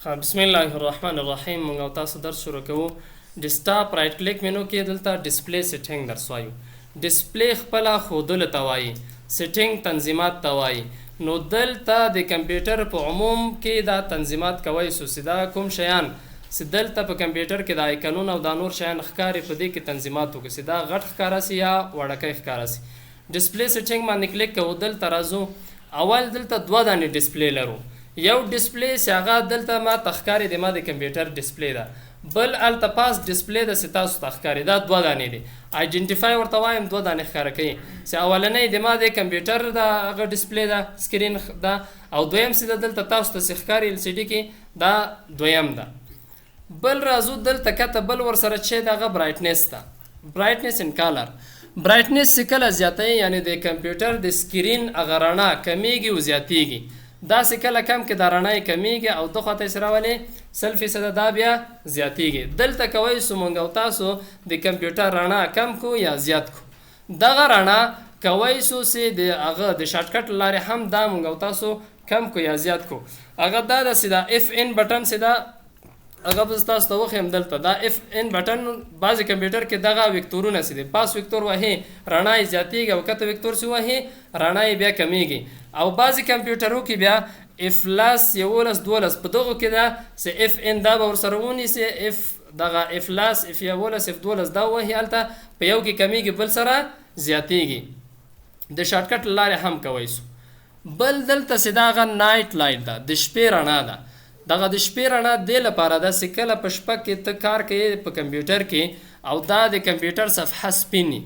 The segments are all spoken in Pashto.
بسم الله الرحمن الرحیم. موږ او تاسو درس شروع کوو. ډیسکټاپ رائټ کلیک مینو کې دلته ډسپلی سیټینګ درس وایو. ډسپلی خپله ښودلو ته وایي، سیټینګ تنظیمات ته وایي. نو دلته د کمپیوټر په عموم کې دا تنظیمات کوی سو چې دا کوم شیان چې دلته په کمپیوټر کې د آیکنونه او دا نور شیان ښکاري، په دې کې تنظیمات وکړو چې دا غټ ښکاره سي یا وړوکی ښکاره سي. ډسپلی سیټینګ باندې کلیک کوو. دلته راځو. اول دلته دوه دانې ډسپلی لرو. یو ډسپلی چې هغه دلته ما ته ښکاري د ما د کمپیوټر ډسپلی ده، بل هلته پاس ډسپلی ده چې تاسو ته ښکاري. دا دوه دانې دي. آیډنټیفای ورته وایم، دوه دانې ښکاره کوي چې اولنۍ د ما د کمپیوټر د هغه ډسپلی ده، سکرین ده، او دویم چې ده دلته تاسو ته چې ښکاري ال سی ډي کې دا دویم ده. بل راځو دلته کته بل ورسره چې د هغه برایټنس ده، برایټنس ان کالر. برایټنس چې کله زیاتوي یعنی د کمپیوټر د سکرین هغه رڼا کمیږي او زیاتیږي. دا چې کله کم کې دا رڼا یې کمیږي او د خواته یې سره ولې 100% دا بیا زیاتیږي. دلته کوی سو موږ او تاسو د کمپیوټر رڼا کم کو یا زیات کو. دغه رڼا کوی سو چې د هغه د شارټکټ لارې هم دا موږ او تاسو کم کو یا زیات کو. هغه دا ده چې دا اف ان بټن چې دا هغه به تاسو ته وښیم. دلته دا اف ان بټن بعضې کمپیوټر کې دغه وکتورونه چې دي، پاس وکتور وهې رڼا یې زیاتیږي او کته وکتور چې وهې رڼا یې بیا کمیږي. او بعضې کمپیوټرو کې بیا اف لاس 11 12 په دغو کې ده چې اف ان دا به ورسره ونیسي، اف دغه اف لاس اف 11 اف 12 دا وهي هلته په یو کې کمیږي بل سره زیاتیږي. د شارټکټ لارې هم کوی سو. بل دلته چې دا هغه نایټ لایټ ده، د شپې رڼا ده. دغه د شپې رڼا دې لپاره ده چې کله په شپه کې ته کار کوې په کمپیوټر کې او دا د کمپیوټر صفحه سپینې،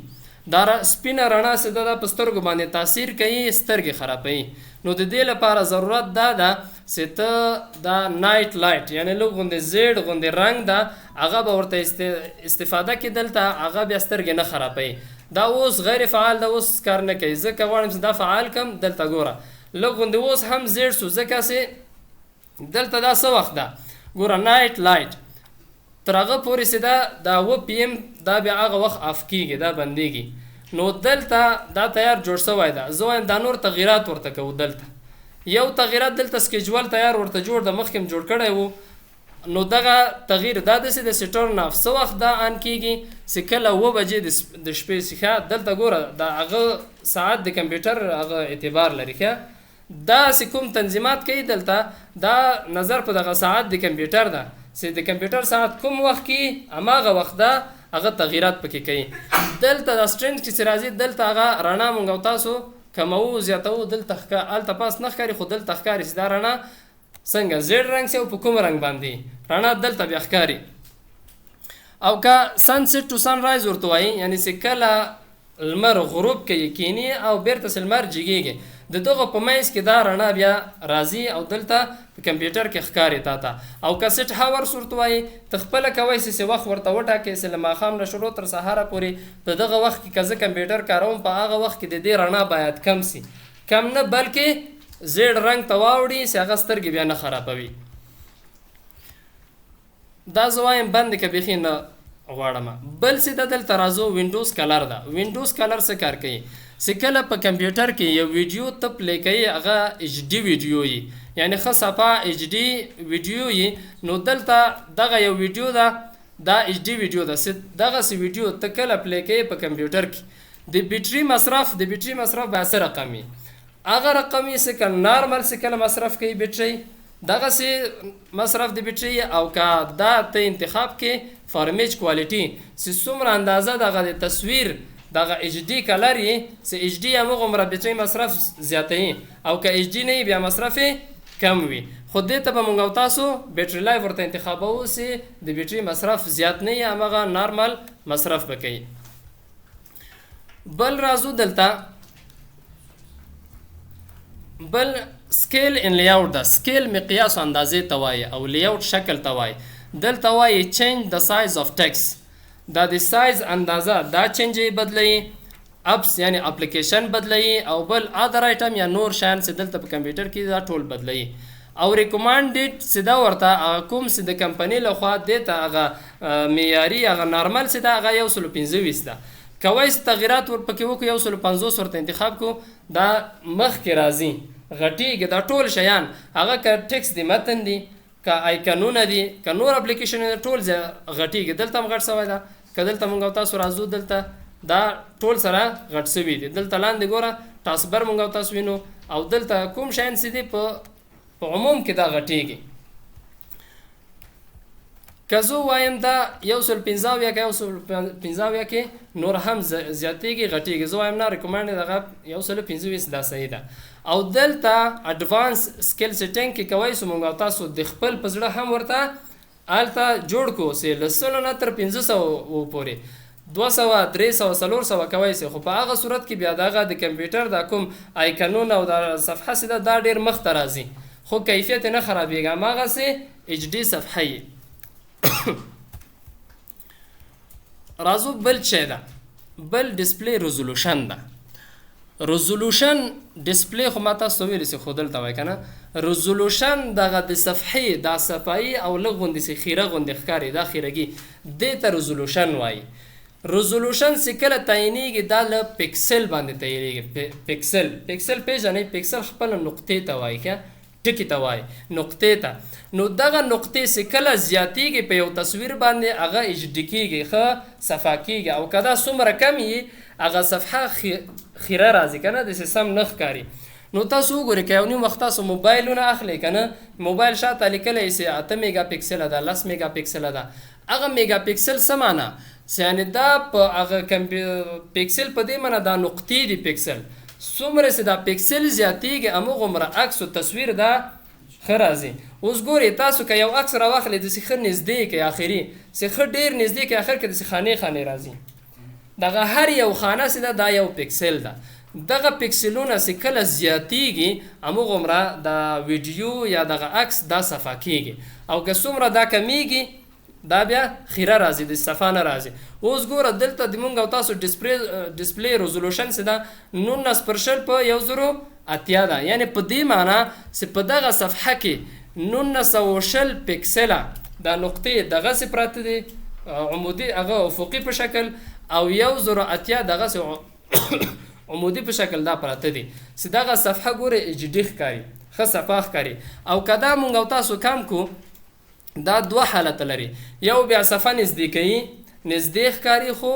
دا سپینه رڼا چې ده په سترګو باندې تاثیر کوي، سترګې خرابوي. نو د دې لپاره ضرورت دا ده چې ته دا نایټ لایټ یعنی لږ غوندې زیړ غوندې رنګ ده هغه به ورته استفاده کې دلته هغه بیا سترګې نه خرابوي. دا اوس غیر فعال ده، اوس کار نه کوي. زه که غواړم چې دا فعال کم دلته ګوره لږ غوندې اوس هم زیړ سو، ځکه چې دلته دا څه وخت ده ګوره نایټ لایټ تر هغه پورې چې دا 9 پی ایم دا بیا هغه وخت آف کیږي، دا بندیږي. نو دلته دا تیار جوړ شوی ده. زه وایم دا نور تغییرات ورته کوو. دلته یو تغییرات دلته سکیجول تیار ورته جوړ ده، مخکې جوړ کړی وو. نو دغه تغییر دا ده چې د سټرن اف څه وخت دا آن کیږي چې کله 9 بجې د شپې څخه. دلته ګوره دا هغه ساعت د کمپیوټر هغه اعتبار لري. ښه دا چې کوم تنظیمات کوي دلته دا نظر په دغه ساعت د کمپیوټر ده چې د کمپیوټر ساعت کوم وخت کې هماغه وخت ده هغه تغییرات پکې کوي. دلته د سټرنګ چې راځي دلته هغه رڼا موږ او تاسو کموو زیاتوو. دلته هلته پاس نه ښکاري خو دلته ښکاري چې دا رڼا څنګه زیړ رنګ سي او په کوم رنګ باندې رڼا دلته بیا ښکاري. او که سنسیټ ټو سن رایز ورته وایي یعنی چې کله لمر غروب کوي کینی او بیرته چې لمر جګیږي د دغه په منځ کې دا رڼا بیا راځي او دلته په کمپیوټر کې ښکاري تا ته. او کسټ هاورس ورته وایي ته خپله کوی چې وخت ورته وټاکې چې له ماښام نه شروع تر سهاره پورې په دغه وخت کې که زه کمپیوټر کاروم په هغه وخت کې د دې رڼا باید کم سي، کم نه بلکې زیړ رنګ ته واوړي چې هغه سترګې بیا نه خرابوي. دا زه وایم بند که بیخي نه غواړم. بل چې د دلته راځو وینډوز کلر ده. وینډوز کلر څه کار کوي چې کله په کمپیوټر کې یو ویډیو ته پلی کوي هغه ایچ ډي ویډیو وي یعنی ښه صفحه ایچ ډي ویډیو وي. نو دلته دغه یو ویډیو ده، دا ایچ ډي ویډیو ده. دغسې ویډیو ته کله پلی کوي په کمپیوټر کې د بیټري مصرف به څه رقم وي؟ هغه رقم یې چې که نارمل چې کله مصرف کوي بیټري دغسې مصرف د بیټري، او که دا ته انتخاب کې فارمیج کوالټي چې څومره اندازه دغه د تصویر دغه ایچ ډي کلر یې چې ایچ ډي همغومره بیټري مصرف زیاتوي او که ایچ ډي نه وي بیا مصرف یې کم وي. خو دې ته به موږ او تاسو بیټري لایف ورته انتخابوو چې د بیټري مصرف زیات نه وي، همغه نارمل مصرف به کوي. بل راځو دلته بل سکیل ان لیاوټ ده. سکیل مقیاس اندازې ته وایي او لیاوټ شکل ته وایي. دلته وایي چینج د سایز آف ټیکس، دا د سایز اندازه دا چینج یې بدلوي. اپس یعنی اپلیکیشن بدلوي او بل ادر آیټم یا نور شیان چې دلته په کمپیوټر کې دا ټول بدلوي. او ریکومانډډ چې دا ورته کوم چې د کمپنۍ لخوا دې ته هغه معیاري هغه نارمل چې دا هغه 125 ده. کوی چې تغییرات ورپکې وکړو 150 ورته انتخاب کو دا مخکې راځي غټیږي. دا ټول شیان هغه که ټیکس د متن دي که آیکنونه دي که نور اپلیکیشن ټول غټیږي. دلته هم غټ سوی ده، که دلته موږ او تاسو راځو دلته دا ټول سره غټ سوي دي. دلته لاندې ګوره ټاسکبر موږ او تاسو وینو، او دلته کوم شیان چې دي په عموم کې دا غټیږي. که زه وایم دا 115 که 115 کې نور هم زیاتېږي غټېږي، زه وایم نه ریکومنډ دغه 125 دا صحیح ده. او دلته اډوانس سکیل سیټینګ کې کوی سو موږ او تاسو د خپل په زړه هم ورته هلته جوړ کړو چې له 100 نه تر 500 پورې 200 300 400 کوی سي. خو په هغه صورت کې بیا دغه د کمپیوټر دا کوم آیکنونه او د صفحه سي دا ډېر مخ ته راځي، خو کیفیت نه خرابېږي، هماغسې ایچ ډي صفحه یي. راځو بل شی ده، بل ډسپلی ریزولوشن ده. ریزولوشن ډسپلی خو ما تاسو ویلي چې خو دلته وایي که نه، ریزولوشن دغه د صفحې دا صفایي او لږ غوندې چې خیره غوندې ښکاري دا خیرګي دې ته ریزولوشن وایي. ریزولوشن چې کله تعینېږي دا له پکسل باندې تعینېږي. پکسل پېژنئ، پکسل خپله نقطې ته وایي که ټکي ته وایي نقطې ته. نو دغه نقطې چې کله زیاتېږي په یو تصویر باندې هغه ایچ ډي کېږي، ښه صفحه کېږي، او که دا څومره کم وي هغه صفحه خیره راځي که نه، داسې سم نه ښکاري. نو تاسو وګورئ که یو نیم وخت تاسو موبایلونه اخلئ که نه، موبایل شاته لیکلی چې 8 میګا پکسله ده 10 میګا پکسله ده. هغه میګا پکسل څه معنی؟ یعنې دا په هغه پکسل په دې معنی دا نقطې دي پکسل. څومره چې دا پکسل زیاتېږي همغومره عکس و تصویر دا ښه راځي. اوس ګورئ تاسو که یو عکس راواخلئ داسې ښه نږدې کړئ اخري، چې ښه ډېر نږدې کړئ، اخر کې داسې خانې راځي. دغه هر یو خانه چې ده دا یو پکسل ده. دغه پکسلونه چې کله زیاتېږي همغومره د ویډیو یا دغه عکس دا صفحه کېږي، او که څومره دا کمیږي دا بیا خیره راځي، د صفحه نه راځي. اوس ګوره دلته د مونږ او تاسو ډسپلی ریزولوشن چې ده 19 په 1080 ده. یعنې په دې معنا چې په دغه صفحه کې 1920 پکسله دا نقطې دغسې پراته دي عمودي هغه افقي په شکل، او 1080 دغسې عمودي په شکل دا پراته دي چې دغه صفحه ګوره ایچ ډي ښکاري، ښه صفحه ښکاري. او که دا مونږ او تاسو کم کو دا دوه حالت لري، یو بیا صفحه نږدې کوي، نږدې ښکاري خو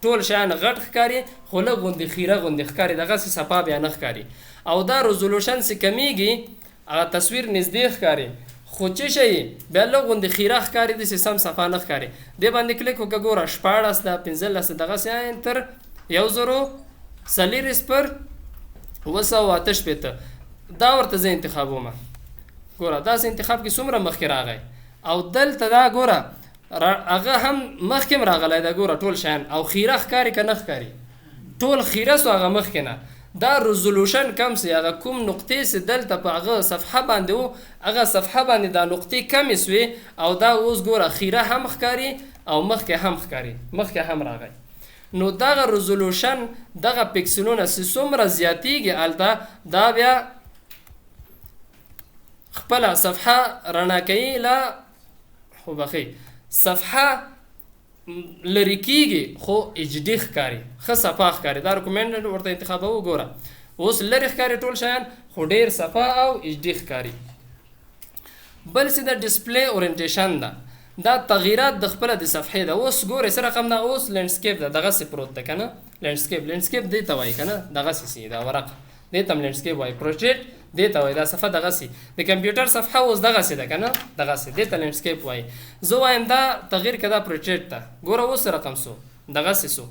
ټول شیان غټ ښکاري، خو لږ غوندې خیره غوندې ښکاري، دغسې صفحه بیا نه ښکاري. او دا ریزولوشن چې کمیږي هغه تصویر نږدې ښکاري، خو چې شي بیا لږ غوندې خیره ښکاري، داسې سم صفحه نه ښکاري. دې باندې کلیک وکړه ګوره 14 ده 15 دغسې تر 1040 پر 288 دا ورته زه انتخابومه. ګوره داسې انتخاب کې څومره مخکې راغی، او دلته دا ګوره هغه هم مخکې هم راغلی دا ګوره ټول شیان، او خیره ښکاري که نه ښکاري؟ ټول خیره سو هغه مخکې نه. دا ریزولوشن کم سي، هغه کوم نقطې چې دلته په هغه صفحه باندې و هغه صفحه باندې دا نقطې کمې سوې، او دا اوس ګوره خیره هم ښکاري او مخکې هم ښکاري، مخکې هم راغی. نو دغه ریزولوشن دغه پکسلونه چې څومره زیاتېږي هلته دا بیا خپله صفحه رڼا کوي، له خو بخي صفحه لرې کېږي خو ایچ ډي ښکاري، ښه صفحه ښکاري. دا ریکومنډ ورته انتخابوو. ګوره اوس لرې ښکاري ټول شیان، خو ډېر صفحه او ایچ ډي ښکاري. بل چې د ډسپلی اورینټیشن ده، دا تغییرات د خپله د صفحې ده. اوس ګورئ څه رقم ده، اوس لینډسکیپ ده دغسې پروت ده که نه، لینډسکیپ دې ته وایي که نه، دغسې سي دا ورقه دې ته هم لینډسکیپ وایي، پروجیکټ دې ته وایي، دا صفحه دغسې د کمپیوټر صفحه اوس دغسې ده که نه، دغسې دې ته لینډسکیپ وایي. زه وایم دا تغییر که دا پروجیکټ ده. ګوره اوس رقم سو دغسې سو،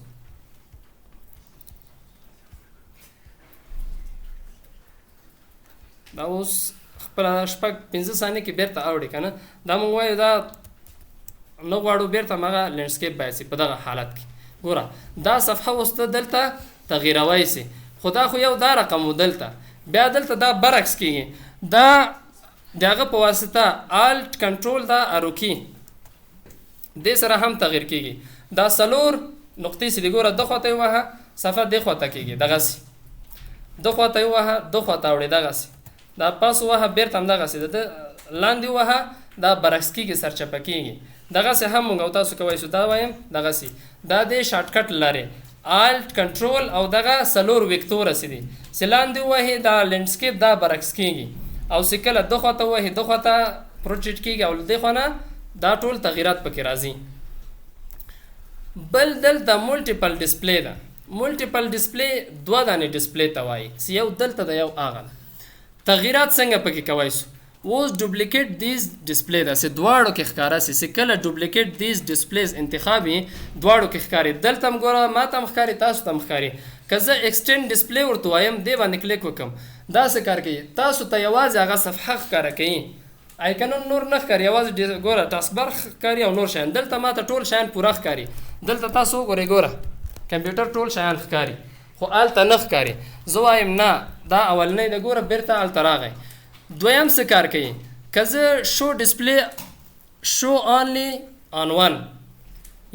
دا اوس خپله 5 ثانیې کې بیرته اوړي که نه. دا مونږ وایو دا نه غواړو بیرته هماغه لینډسکیپ باید سي په دغه حالت کې. ګوره دا صفحه اوس ته دلته تغییروی سي، خو دا خو یو دا رقم و دلته، بیا دلته دا برعکس کېږي، دا د هغه په واسطه الټ کنټرول دا اروکی دې سره هم تغییر کېږي. دا 4 نقطې چې دي ګوره د خواته یې ووهه صفحه دې خواته کېږي، دغسې د خواته یې ووهه د خواته اوړي، دغسې دا پاس ووهه بیرته هم دغسې د لاندې ووهه دا برعکس کېږي، سرچپه کېږي. دغسې هم مونږ او تاسو کولی شو. دا وایم دغسې دا د شارټکټ لري الټ کنټرول او دغه 4 ویکتوره چې دي چې لاندې ووهي دا لینډسکیپ دا برعکس کېږي، او چې کله د خواته ووهي د خواته پروجیکټ کیږي او دې خو نه دا ټول تغیرات پکې راځي. بل دلته ملټیپل ډسپلی ده. ملټیپل ډسپلی دوه دانې ډسپلی ته وایي چې یو دلته ده یو هغه ده. تغیرات څنګه پکې کوای شو؟ اوس ډوپلیکیټ دیز ډسپلی ده چې دواړو کې ښکاره سي چې کله ډوپلیکیټ دیز ډسپلیز انتخاب یې دواړو کې ښکاري. دلته هم ګوره ما ته هم ښکاري تاسو ته هم ښکاري. که زه ایکسټینډ ډسپلی ورته وایم دې باندې کلیک وکړم دا څه کار کوي؟ تاسو ته یوازې هغه صفحه ښکاره کوي، آیکنون نور نه ښکاري، یوازې ګوره ټاسک بار ښکاري او نور شیان. دلته ما ته ټول شیان پوره ښکاري. دلته تاسو وګورئ ګوره کمپیوټر ټول شیان ښکاري خو هلته نه ښکاري. زه وایم نه دا اولنی د ګوره بیرته هلته راغی. دویم څه کار کوي؟ که زه شو ډسپلی شو آنلی آن ون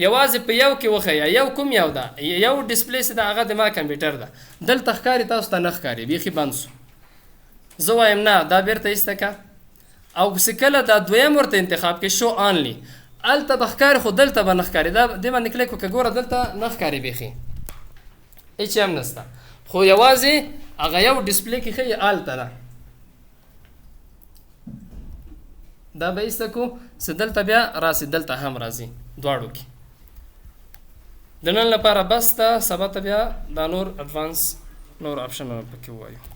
یوازې په یو کې وښیه، یو کوم یو ده؟ یو ډسپلی چې ده هغه د ما کمپیوټر ده. دلته ښکاري تاسو ته نه ښکاري، بیخي بند شو. زه وایم نه دا بیرته ایسته که. او چې کله دا دویم ورته انتخاب کې شو آنلی هلته به ښکاري خو دلته به نه ښکاري. دا دې باندې کلیک وکړه ګوره دلته نه ښکاري بیخي، هېڅ هم نشته. خو یوازې هغه یو ډسپلی کې ښیي هلته ده. دا به ایسته کو چې دلته بیا راسي، دلته هم راځي دواړو کې. د نن لپاره بس ده. سبا ته بیا دا نور اډوانس نور اپشنونه پکې ووایو.